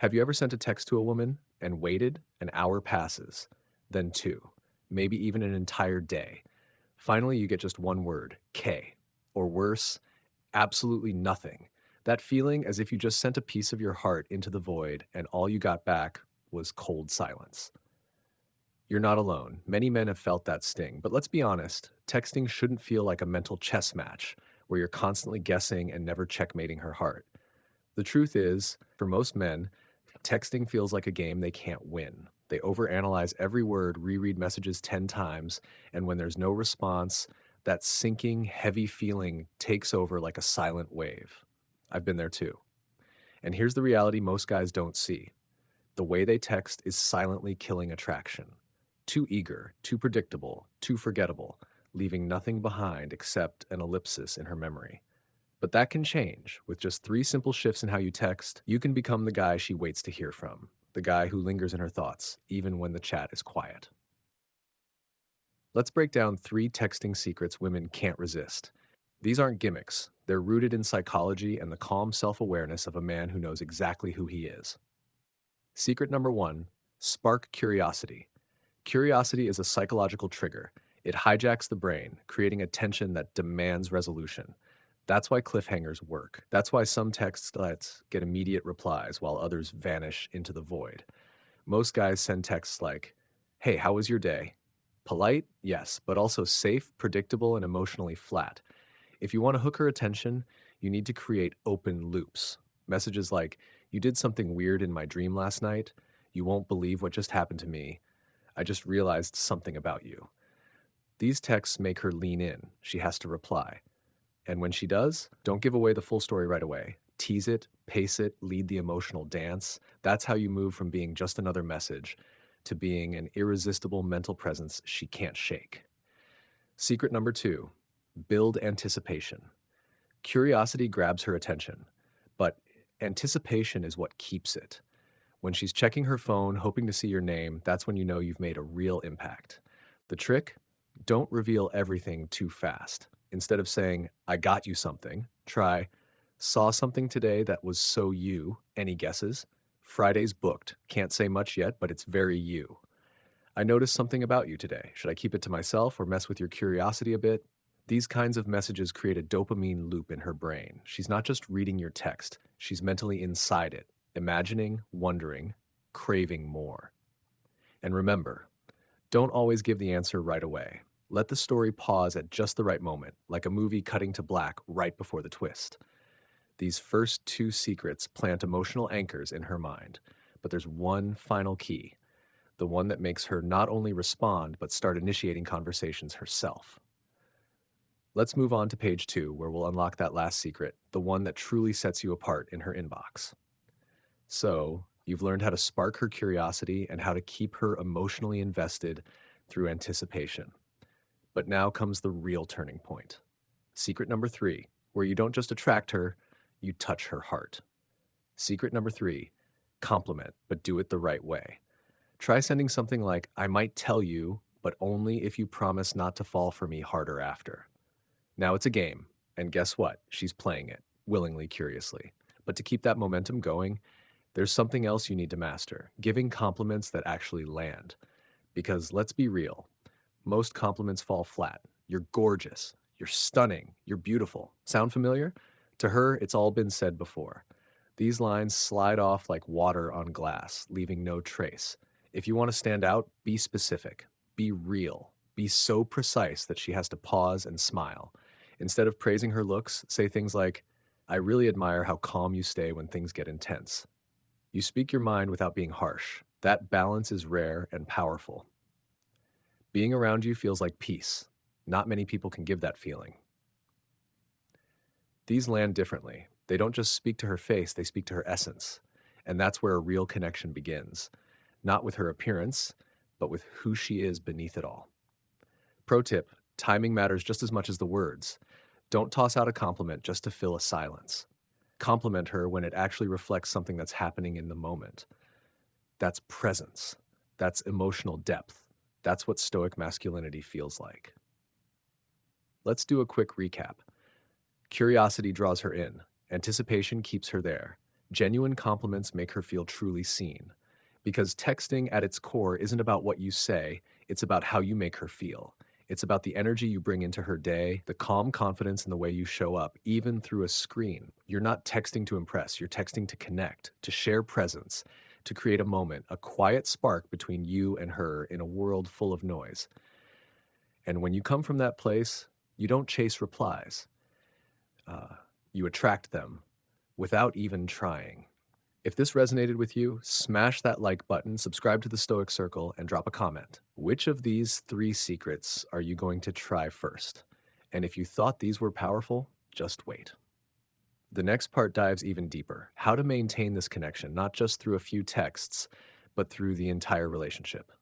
Have you ever sent a text to a woman and waited? An hour passes, then two, maybe even an entire day. Finally, you get just one word, K. Or worse, absolutely nothing. That feeling as if you just sent a piece of your heart into the void and all you got back was cold silence. You're not alone. Many men have felt that sting. But let's be honest, texting shouldn't feel like a mental chess match where you're constantly guessing and never checkmating her heart. The truth is, for most men, texting feels like a game they can't win. They overanalyze every word, reread messages 10 times, and when there's no response, that sinking, heavy feeling takes over like a silent wave. I've been there too. And here's the reality most guys don't see: the way they text is silently killing attraction. Too eager, too predictable, too forgettable, leaving nothing behind except an ellipsis in her memory. But that can change. With just three simple shifts in how you text, you can become the guy she waits to hear from, the guy who lingers in her thoughts, even when the chat is quiet. Let's break down three texting secrets women can't resist. These aren't gimmicks, they're rooted in psychology and the calm self awareness of a man who knows exactly who he is. Secret number one: spark curiosity. Curiosity is a psychological trigger. It hijacks the brain, creating a tension that demands resolution. That's why cliffhangers work. That's why some text threads get immediate replies while others vanish into the void. Most guys send texts like, "Hey, how was your day?" Polite, yes, but also safe, predictable, and emotionally flat. If you want to hook her attention, you need to create open loops. Messages like, "You did something weird in my dream last night. You won't believe what just happened to me. I just realized something about you." These texts make her lean in. She has to reply. And when she does, don't give away the full story right away. Tease it, pace it, lead the emotional dance. That's how you move from being just another message to being an irresistible mental presence she can't shake. Secret number two: build anticipation. Curiosity grabs her attention, but anticipation is what keeps it. When she's checking her phone, hoping to see your name, that's when you know you've made a real impact. The trick? Don't reveal everything too fast. Instead of saying, "I got you something," try, "Saw something today that was so you. Any guesses? Friday's booked. Can't say much yet, but it's very you. I noticed something about you today. Should I keep it to myself or mess with your curiosity a bit?" These kinds of messages create a dopamine loop in her brain. She's not just reading your text, she's mentally inside it, imagining, wondering, craving more. And remember, don't always give the answer right away. Let the story pause at just the right moment, like a movie cutting to black right before the twist. These first two secrets plant emotional anchors in her mind. But there's one final key, the one that makes her not only respond, but start initiating conversations herself. Let's move on to page two, where we'll unlock that last secret, the one that truly sets you apart in her inbox. So, you've learned how to spark her curiosity and how to keep her emotionally invested through anticipation. But now comes the real turning point. Secret number three, where you don't just attract her, you touch her heart. Secret number three: compliment, but do it the right way. Try sending something like, "I might tell you, but only if you promise not to fall for me harder after." Now it's a game, and guess what? She's playing it, willingly, curiously. But to keep that momentum going, there's something else you need to master: giving compliments that actually land. Because let's be real, most compliments fall flat. "You're gorgeous. You're stunning. You're beautiful." Sound familiar? To her, it's all been said before. These lines slide off like water on glass, leaving no trace. If you want to stand out, be specific, be real, be so precise that she has to pause and smile. Instead of praising her looks, say things like, "I really admire how calm you stay when things get intense." You speak your mind without being harsh. That balance is rare and powerful. Being around you feels like peace. Not many people can give that feeling. These land differently. They don't just speak to her face, they speak to her essence. And that's where a real connection begins. Not with her appearance, but with who she is beneath it all. Pro tip: timing matters just as much as the words. Don't toss out a compliment just to fill a silence. Compliment her when it actually reflects something that's happening in the moment. That's presence. That's emotional depth. That's what Stoic masculinity feels like. Let's do a quick recap. Curiosity draws her in. Anticipation keeps her there. Genuine compliments make her feel truly seen. Because texting at its core isn't about what you say, it's about how you make her feel. It's about the energy you bring into her day, the calm confidence in the way you show up, even through a screen. You're not texting to impress, you're texting to connect, to share presence, to create a moment, a quiet spark between you and her in a world full of noise. And when you come from that place, you don't chase replies, uh, you attract them without even trying. If this resonated with you, smash that like button, subscribe to the Stoic Circle, and drop a comment. Which of these three secrets are you going to try first? And if you thought these were powerful, just wait. The next part dives even deeper: how to maintain this connection, not just through a few texts, but through the entire relationship.